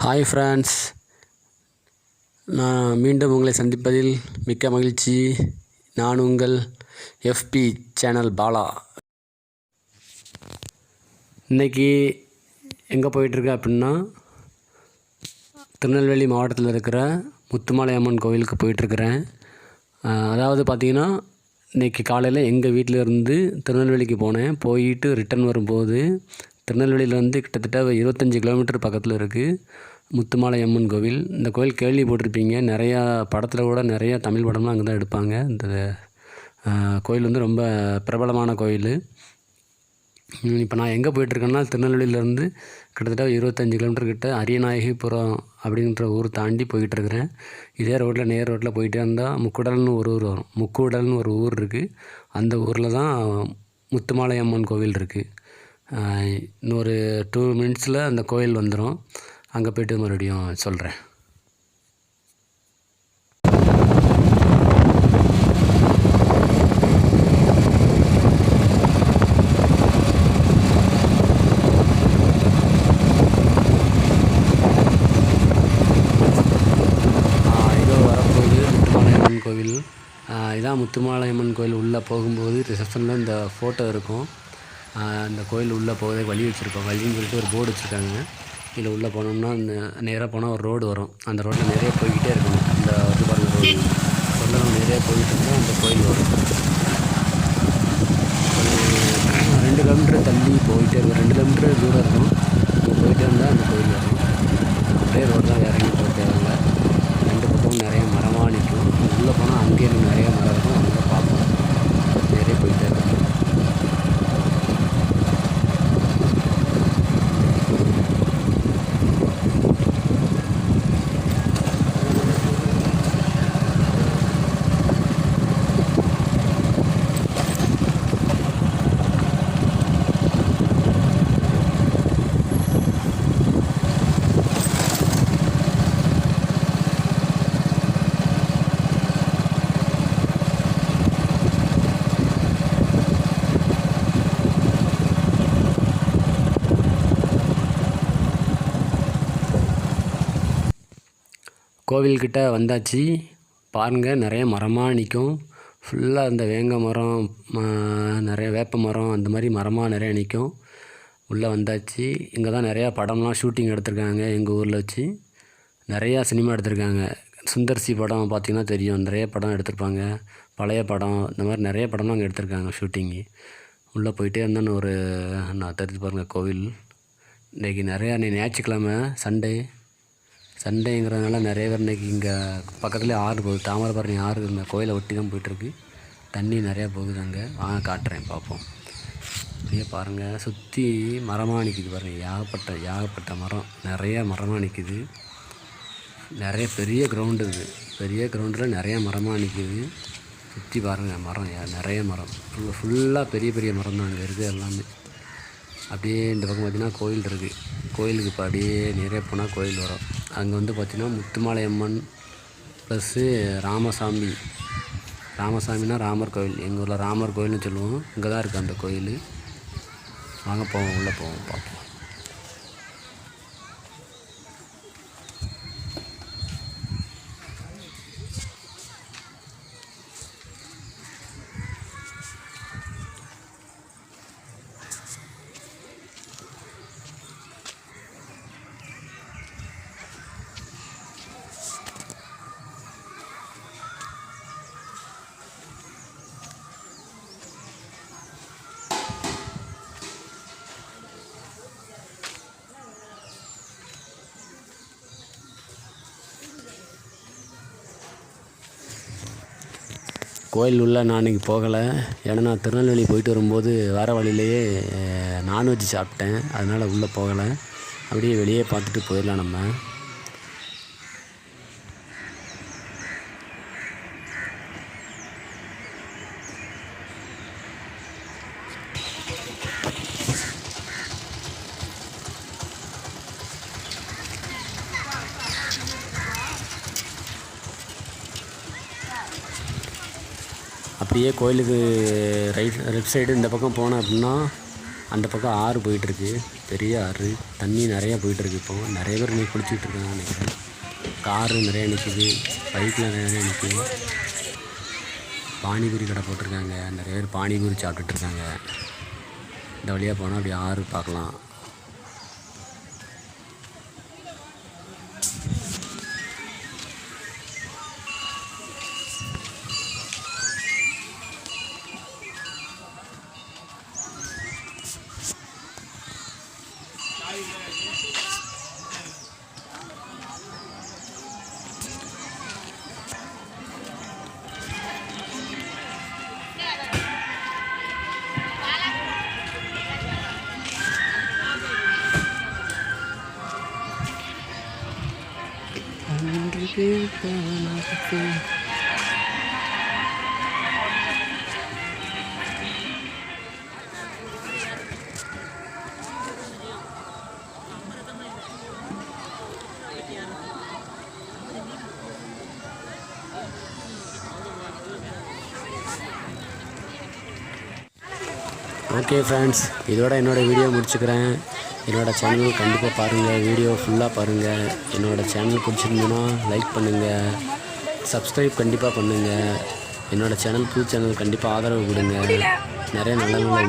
Hi friends, நான் மீண்டும் உங்களை சந்திப்பதில் மிக்க மகிழ்ச்சி. நான் உங்கள் எஃபி சேனல் பாலா. இன்றைக்கி எங்கே போயிட்டுருக்கேன் அப்படின்னா, திருநெல்வேலி மாவட்டத்தில் இருக்கிற முத்துமாலை அம்மன் கோவிலுக்கு போயிட்டுருக்கிறேன். அதாவது பார்த்திங்கன்னா, இன்றைக்கி காலையில் எங்கள் வீட்டிலேருந்து திருநெல்வேலிக்கு போனேன். போயிட்டு ரிட்டன் வரும்போது திருநெல்வேலியிலேருந்து கிட்டத்தட்ட 25 கிலோமீட்டர் பக்கத்தில் இருக்குது முத்துமாலை அம்மன் கோவில். இந்த கோவில் கேள்விப்பட்டிருப்பீங்க. நிறையா படத்தில் கூட நிறையா தமிழ் படம்லாம் அங்கே தான் எடுப்பாங்க. இந்த கோவில் வந்து ரொம்ப பிரபலமான கோவில். இப்போ நான் எங்கே போயிட்டுருக்கேன்னா, திருநெல்வேலியிலேருந்து கிட்டத்தட்ட 25 கிலோமீட்டர் கிட்ட அரியநாயகிபுரம் அப்படின்ற ஊர் தாண்டி போயிட்டுருக்கிறேன். இதே ரோட்டில் நேர் ரோட்டில் போயிட்டே இருந்தால் முக்கூடல்னு ஒரு ஊர் வரும். முக்கூடல்னு ஒரு ஊர் இருக்குது. அந்த ஊரில் தான் முத்துமாலை அம்மன் கோவில் இருக்குது. இன்னொரு 2 மினிட்ஸில் அந்த கோயில் வந்துடும். அங்கே போய்ட்டு மறுபடியும் சொல்கிறேன். இதோ வரப்போகுது முத்துமாலை அம்மன் கோவில். இதான் முத்துமாலை அம்மன் கோவில். உள்ளே போகும்போது ரிசப்ஷனில் இந்த ஃபோட்டோ இருக்கும். அந்த கோயில் உள்ளே போகவே வழி வச்சுருக்கோம். வழின்னு சொல்லிட்டு ஒரு போர்டு வச்சுருக்காங்க. இதில் உள்ளே போனோம்னா நேராக போனால் ஒரு ரோடு வரும். அந்த ரோட்டில் நிறைய போய்கிட்டே இருக்கணும். அந்த இது பாருங்கள், ரோட்டில் நம்ம நிறைய போயிட்டு இருந்தால் அந்த கோயில் வரும். ஒரு 2 கிலோமீட்டர் தள்ளி போயிட்டே இருக்கும். 2 கிலோமீட்டர் தூரம் இருக்கும். போயிட்டே இருந்தால் அந்த கோயில் வரும். அப்படியே ரோடு தான் இறங்கி போயிட்டே இருங்க. 2 பக்கமும் நிறைய மரமாக நிற்கும். உள்ளே போனால் அங்கேயே நிறைய மரம் இருக்கும். அங்கே பார்ப்போம். நிறைய போயிட்டே இருக்கும். கோவில்கிட்ட வந்தாச்சு. பாருங்கள், நிறைய மரமாக நிற்கும். ஃபுல்லாக அந்த வேங்க மரம், நிறைய வேப்ப மரம், அந்த மாதிரி மரமாக நிறையா நிற்கும். உள்ளே வந்தாச்சு. இங்கே தான் நிறையா படம்லாம் ஷூட்டிங் எடுத்திருக்காங்க. எங்கள் ஊரில் வச்சு நிறையா சினிமா எடுத்திருக்காங்க. சுந்தர்சி படம் பார்த்திங்கன்னா தெரியும். நிறைய படம் எடுத்திருப்பாங்க. பழைய படம், இந்த மாதிரி நிறைய படம்லாம் அங்கே எடுத்திருக்காங்க ஷூட்டிங்கு. உள்ளே போயிட்டே இருந்தேன்னு நான் தெரிஞ்சு பாருங்கள் கோவில். இன்றைக்கி நிறையா ஞாயிற்றுக்கிழமை சண்டேங்கிறதுனால நிறைய பேர் இன்றைக்கி இங்கே பக்கத்துலேயே ஆறு போகுது. தாமிரபரணி ஆறு இந்த கோயிலை ஒட்டி தான் போயிட்டுருக்கு. தண்ணி நிறையா போகுது அங்கே. வாங்க காட்டுறேன், பார்ப்போம். அப்படியே பாருங்கள், சுற்றி மரமாக நிற்கிது பாருங்கள். ஏகப்பட்ட மரம், நிறைய மரமாக நிற்கிது. நிறைய பெரிய கிரவுண்டு இருக்குது. பெரிய கிரவுண்டில் நிறைய மரமாக நிற்கிது. சுற்றி பாருங்கள், மரம் நிறைய மரம். ஃபுல்லாக பெரிய மரம் தான் அங்கே இருக்குது எல்லாமே. அப்படியே இந்த பக்கம் பார்த்திங்கன்னா கோயில் இருக்குது. கோயிலுக்கு இப்போ அப்படியே நிறைய போனால் கோயில் வரும். அங்கே வந்து பார்த்திங்கன்னா முத்துமாலை அம்மன் ப்ளஸ்ஸு ராமசாமினா ராமர் கோவில். எங்கள் ஊரில் ராமர் கோயில்னு சொல்லுவோம். இங்கே தான் இருக்குது அந்த கோயில். வாங்க போவோம், உள்ளே போவோம், பார்ப்போம். கோயில் உள்ள நான் இன்றைக்கி போகலை. ஏன்னா நான் திருநெல்வேலி போயிட்டு வரும்போது வர வழியிலேயே நான்வெஜ் சாப்பிட்டேன். அதனால் உள்ளே போகலை. அப்படியே வெளியே பார்த்துட்டு போயிடலாம் நம்ம. அப்படியே கோயிலுக்கு லெஃப்ட் சைடு இந்த பக்கம் போனோம் அப்படின்னா அந்த பக்கம் ஆறு போயிட்டுருக்கு, பெரிய ஆறு, தண்ணி நிறையா போயிட்டுருக்கு. இப்போது நிறைய பேர் இன்றைக்கி குளிச்சுட்டு இருக்காங்க நினைக்கிறேன். காரு நிறையா நிற்கிது, பைக்கில் நிறையா நிற்கிது. பானிபூரி கடை போட்டிருக்காங்க, நிறைய பேர் பானிபூரி சாப்பிட்டுட்ருக்காங்க. இந்த வழியாக போனால் அப்படி ஆறு பார்க்கலாம். ஓகே ஃப்ரெண்ட்ஸ், இதோட என்னோடய வீடியோ முடிச்சுக்கிறேன். என்னோடய சேனல் கண்டிப்பாக பாருங்கள், வீடியோ ஃபுல்லாக பாருங்கள். என்னோடய சேனல் பிடிச்சிருந்துன்னா லைக் பண்ணுங்கள், சப்ஸ்கிரைப் கண்டிப்பாக பண்ணுங்கள். என்னோடய சேனல் புது சேனல் கண்டிப்பாக ஆதரவு கொடுங்க. நிறைய நல்ல நல்ல